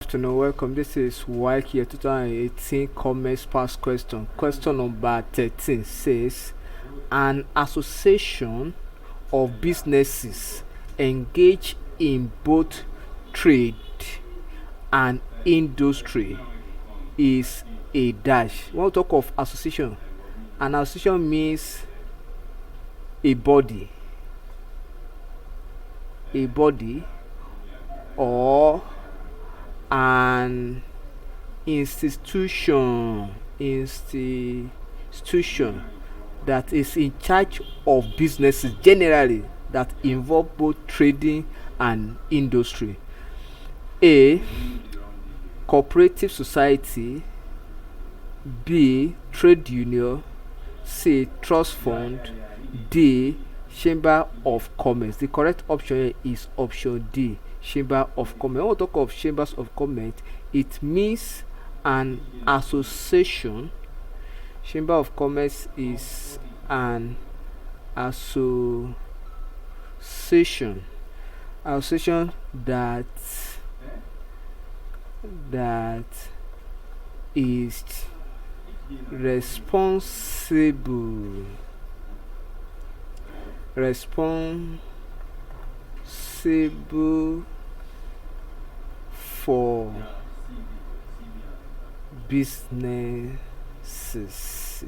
afternoon, welcome. This is Waec here, 2018 Commerce Past Question. Question number 13 says, an association of businesses engage in both trade and industry is a dash. When we talk of association, an association means a body or an institution that is in charge of businesses generally that involve both trading and industry. A, cooperative society. B, trade union. C, trust fund. D, chamber of commerce. The correct option is option D, chamber of commerce. When we talk of chambers of commerce, it means an association. Chamber of commerce is an association that is responsible for businesses,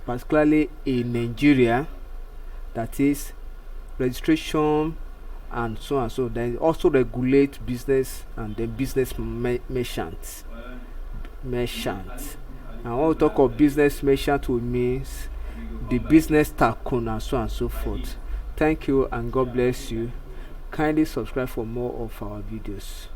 particularly in Nigeria, that is registration and so and so. Then also regulate business and the business merchants. And when we talk of business merchant, we means the business tycoon and so and so forth. Thank you and God bless you. Kindly subscribe for more of our videos.